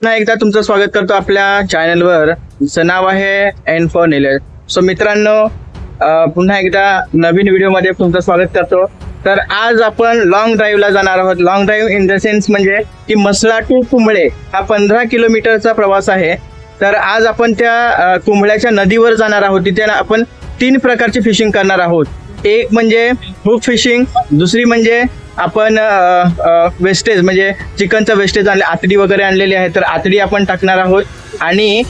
पुन्हा एकदा तुमचं स्वागत करतो आपल्या चॅनलवर, जिचं नाव आहे एन फॉर नीलेश. सो मित्रांनो, पुन्हा एकदा नवीन व्हिडिओमध्ये तुमचं स्वागत करतो. तर आज आपण लॉंग ड्राईव्हला जाणार आहोत. Long drive in the sense म्हणजे की म्हसळा टू कुंबळे हा 15 किलोमीटरचा प्रवास आहे. तर आज आपण त्या कुंबळ्याच्या नदीवर जाणार आहोत. तिथे आपण 3 प्रकारची फिशिंग करणार आहोत. एक म्हणजे हुक फिशिंग, दुसरी म्हणजे आपण वेस्टेज म्हणजे चिकनचं वेस्टेज आतडी वगैरे आणलेली आहे, तर आतडी आपण टाकणार आहोत. आणि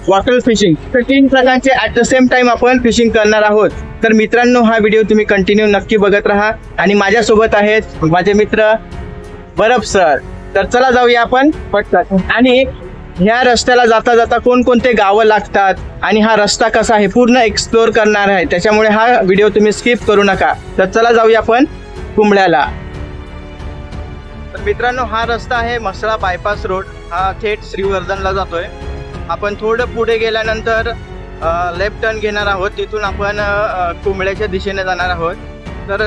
वॉटर फिशिंग, तर 3 प्रकारचे ॲट द सेम टाइम आपण फिशिंग करणार आहोत. तर मित्रांनो, हा व्हिडिओ तुम्ही कंटिन्यू नक्की बघत राहा. आणि माझ्यासोबत आहेत माझे मित्र बरफ सर. तर चला जाऊया आपण पटकन. आणि ह्या रस्त्याला जाता जाता कोणकोणते गावं लागतात आणि हा रस्ता कसा आहे पूर्ण एक्सप्लोर करणार आहे. त्याच्यामुळे हा व्हिडिओ तुम्ही स्किप करू नका. तर चला जाऊया आपण कुंबळ्याला. तर मित्रांनो, हा रस्ता आहे म्हसळा बायपास रोड. हा थेट श्रीवर्धनला जातोय. आपण थोडं पुढे गेल्यानंतर लेफ्ट टर्न घेणार आहोत. तिथून आपण कुंबळ्याच्या दिशेने जाणार आहोत. तर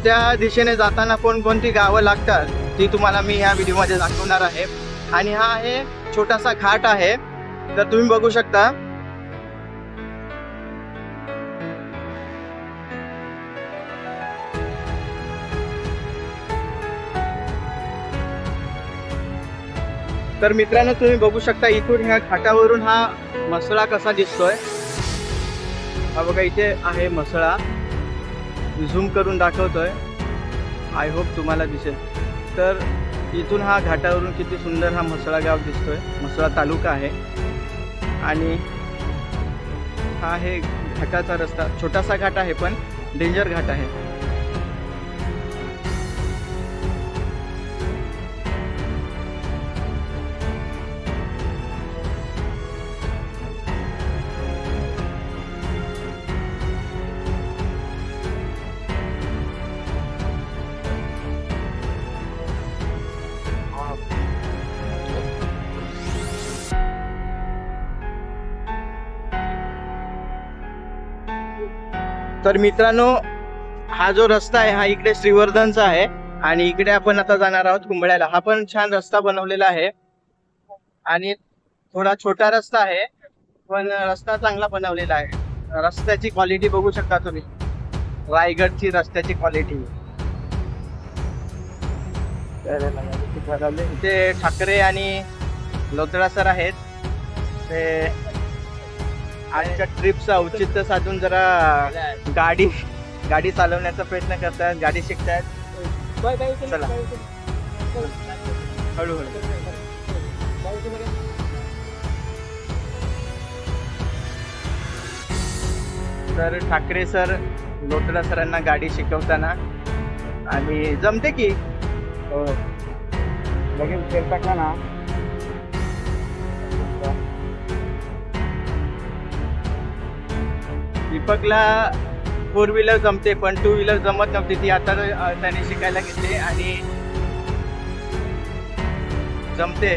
त्या दिशेने जाताना कोणकोणती गावं लागतात ती तुम्हाला मी ह्या व्हिडिओमध्ये दाखवणार आहे. आणि हा आहे छोटासा घाट आहे, तर तुम्ही बघू शकता. तर मित्रांनो, तुम्ही बघू शकता इथून ह्या घाटावरून हा म्हसळा कसा दिसतोय. हा बघा, इथे आहे म्हसळा. झूम करून दाखवतोय. आय होप तुम्हाला दिसेल. तर इथून हा घाटावरून किती सुंदर हा म्हसळा गाव दिसतोय. म्हसळा तालुका आहे. आणि हा आहे घाटाचा रस्ता. छोटासा घाट आहे पण डेंजर घाट आहे. तर मित्रांनो, हा जो रस्ता आहे हा इकडे श्रीवर्धनचा आहे आणि इकडे आपण आता जाणार आहोत कुंबळ्याला. हा पण छान रस्ता बनवलेला आहे आणि थोडा छोटा रस्ता आहे, पण रस्ता चांगला बनवलेला आहे. रस्त्याची क्वालिटी बघू शकता तुम्ही. रायगडची रस्त्याची क्वालिटी. इथे ठाकरे आणि लोतडा सर आहेत. ते आजच्या ट्रिपचं औचित्य साधून जरा गाडी चालवण्याचा प्रयत्न करतात, गाडी शिकतात. चला हळूहळू. तर ठाकरे सर लोटडा सरांना गाडी शिकवताना आणि जमते की लगेच फिरता ना. दीपकला 4 व्हीलर जमते, पण 2 व्हीलर जमत नव्हती. ती आता त्याने शिकायला घेतली आणि जमते.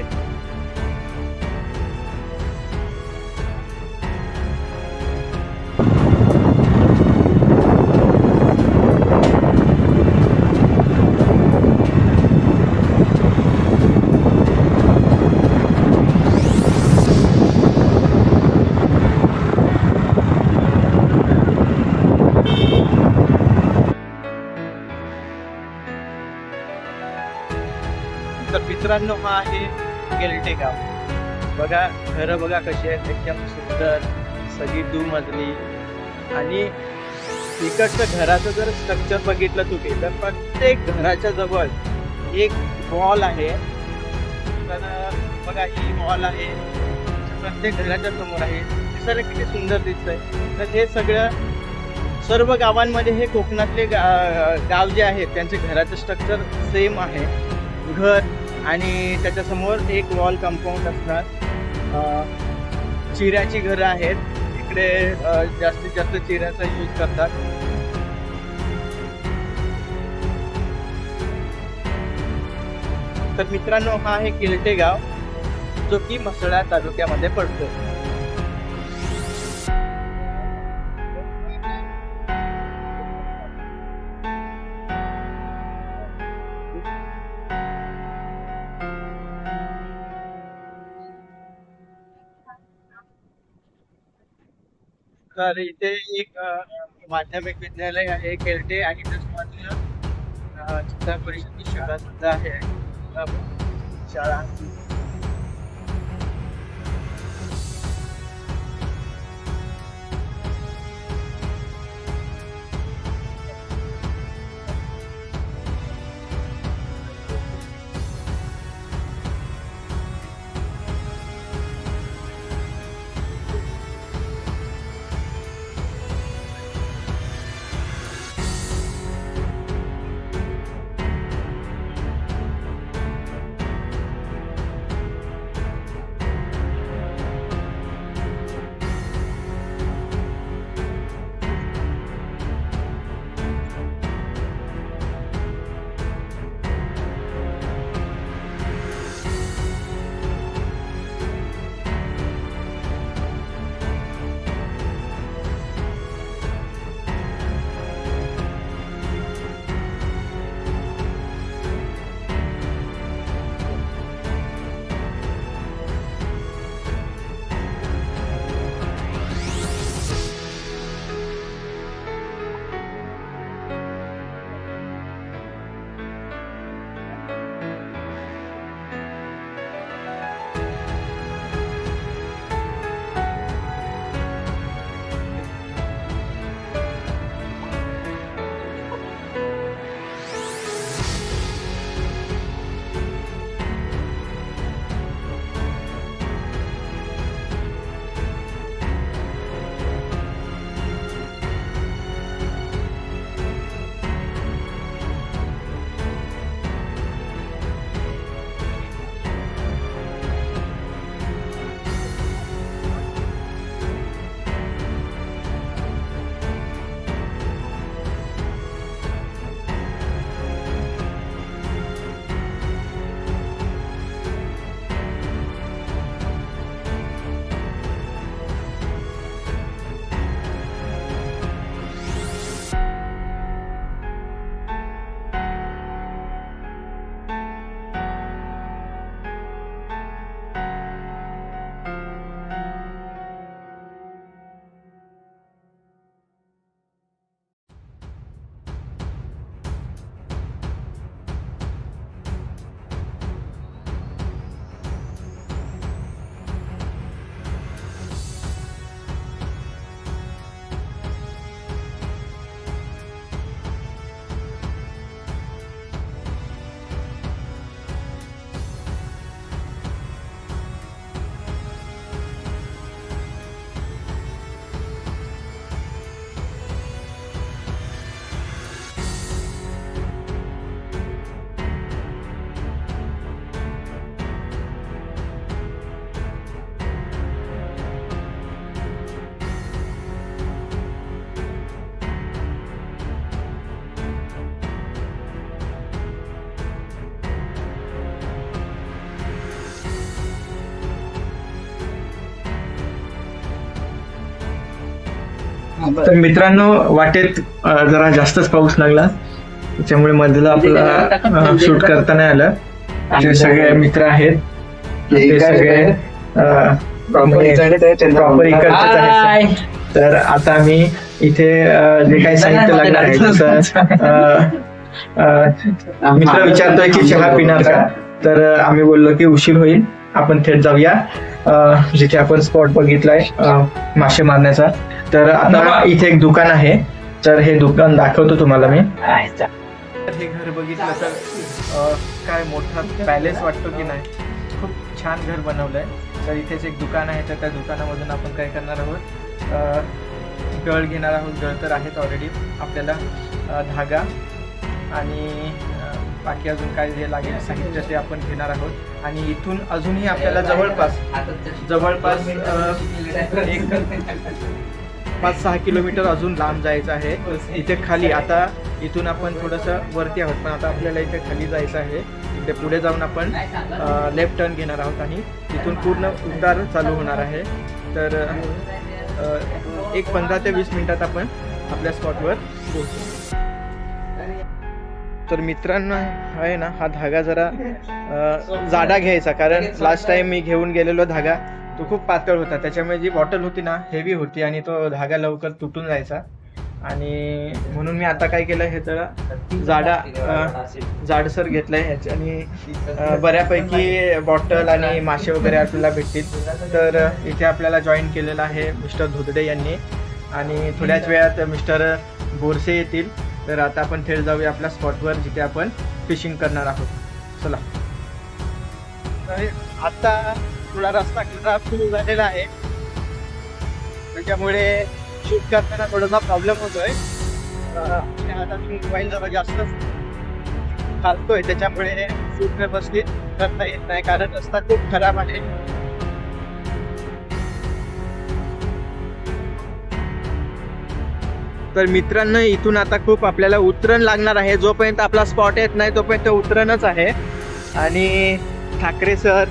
तर मित्रांनो, हा आहे गेलटे गाव. बघा, घरं बघा कशी आहेत, एकदम सुंदर, सगळी 2 मजली. आणि इकडचं घराचं जर स्ट्रक्चर बघितलं तुम्ही तर प्रत्येक घराच्या जवळ एक वॉल आहे. तर बघा, ही वॉल आहे प्रत्येक घराच्या समोर आहे. दिसायला किती सुंदर दिसतंय. तर हे सर्व गावांमध्ये हे कोकणातले गाव जे आहेत त्यांचे घराचं स्ट्रक्चर सेम आहे. घर आणि त्याच्यासमोर एक वॉल कंपाऊंड असणार. चिऱ्याची घरं आहेत इकडे. जास्तीत जास्त चिऱ्याचा यूज करतात. तर मित्रांनो, हा आहे किलटे गाव, जो की म्हसळा तालुक्यामध्ये पडतो. तर इथे एक माध्यमिक विद्यालय आहे केरटे आणि त्याच्या जिल्हा परिषदेची शाळा सुद्धा आहे. अ, शाळा तर मित्रांनो वाटेत जरा जास्तच पाऊस लागला त्याच्यामुळे मधलं आपल्याला शूट करता नाही आलं. जे सगळे मित्र आहेत ते सगळे प्रॉपर इकडचेच आहेत. तर आता मी इथे जे काही साहित्य लागणार आहे तसं मित्र विचारतोय की चहा पिणार का, तर आम्ही बोललो की उशीर होईल, आपण थेट जाऊया जिथे आपण स्पॉट बघितलाय मासे मारण्याचा. तर आता इथे एक दुकान आहे, तर हे दुकान दाखवतो तुम्हाला मी. हे घर बघितलं तर काय मोठा पॅलेस वाटतो की नाही, खूप छान घर बनवलंय. तर इथेच एक दुकान आहे, तर त्या दुकानामधून आपण काय करणार आहोत, गळ घेणार आहोत. गळ तर आहेत ऑलरेडी, आपल्याला धागा आणि बाकी अजून काय जे लागेल साहित्य ते आपण घेणार आहोत. आणि इथून अजूनही आपल्याला जवळपास एक 5-6 किलोमीटर अजून लांब जायचं आहे. इथे खाली, आता इथून आपण थोडंसं वरती आहोत, पण आता आपल्याला इथे खाली जायचं आहे. इथे पुढे जाऊन आपण लेफ्ट टर्न घेणार आहोत आणि तिथून पूर्ण उतार चालू होणार आहे. तर एक 15 ते 20 मिनिटात आपण आपल्या स्पॉटवर पोहोचू. तर मित्रांनो आहे ना, हा धागा जरा जाडा घ्यायचा, कारण लास्ट टाइम मी घेऊन गेलेलो धागा तो खूप पातळ होता, त्याच्यामुळे जी बॉटल होती ना हेवी होती आणि तो धागा लवकर तुटून जायचा. आणि म्हणून मी आता काय केलं, हे जरा जाडसर घेतलंय ह्याच्याने बऱ्यापैकी बॉटल आणि मासे वगैरे आपल्याला भेटतील. तर इथे आपल्याला जॉईन केलेलं आहे मिस्टर धुदडे यांनी, आणि थोड्याच वेळात मिस्टर बोरसे येतील. तर आता आपण थेट जाऊया आपल्या स्पॉटवर जिथे आपण फिशिंग करणार आहोत. चला. तर आता थोडा रस्ता खराब सुरू झालेला आहे, त्याच्यामुळे शूट करताना थोडासा प्रॉब्लेम होतोय. आता मी मोबाईल जरा जास्त चालतोय, त्याच्यामुळे शूट व्यवस्थित करता येत नाही कारण रस्ता खूप खराब आहे. तर मित्रांनो, इथून आता खूप आपल्याला उतरण लागणार आहे. जोपर्यंत आपला स्पॉट येत नाही तोपर्यंत उतरणच आहे. आणि ठाकरे सर,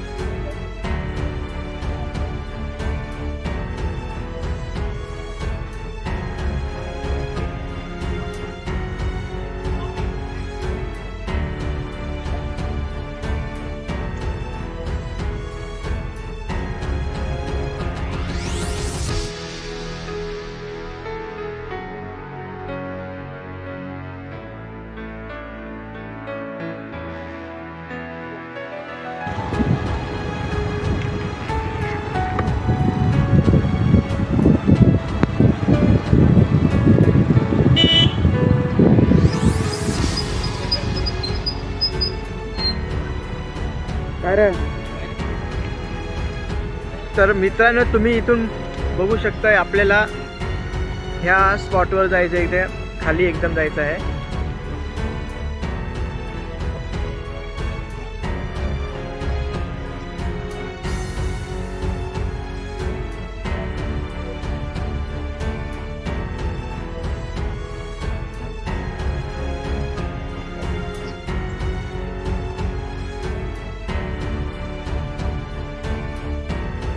तर मित्रांनो, तुम्ही इथून बघू शकताय आपल्याला ह्या स्पॉटवर जायचं आहे. इथे खाली एकदम जायचं आहे.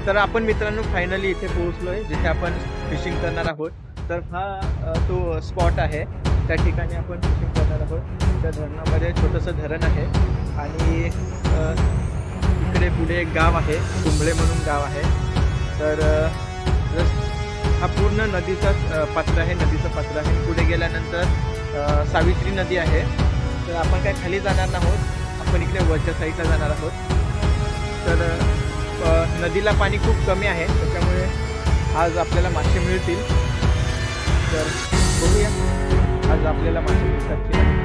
तर आपण मित्रांनो फायनली इथे पोहोचलोय जिथे आपण फिशिंग करणार आहोत. तर हा तो स्पॉट आहे, त्या ठिकाणी आपण फिशिंग करणार आहोत. त्या धरणामध्ये छोटंसं धरण आहे आणि इकडे पुढे एक गाव आहे, कुंबळे म्हणून गाव आहे. तर हा पूर्ण नदीचाच पात्र आहे, नदीचं पात्र आहे. पुढे गेल्यानंतर सावित्री नदी आहे. तर आपण काय खाली जाणार नाहोत, आपण इकडे वरच्या साईडला जाणार आहोत. तर नदीला पाणी खूप कमी आहे, त्याच्यामुळे आज आपल्याला मासे मिळतील. तर बघूया आज आपल्याला मासे मिळतात की नाही.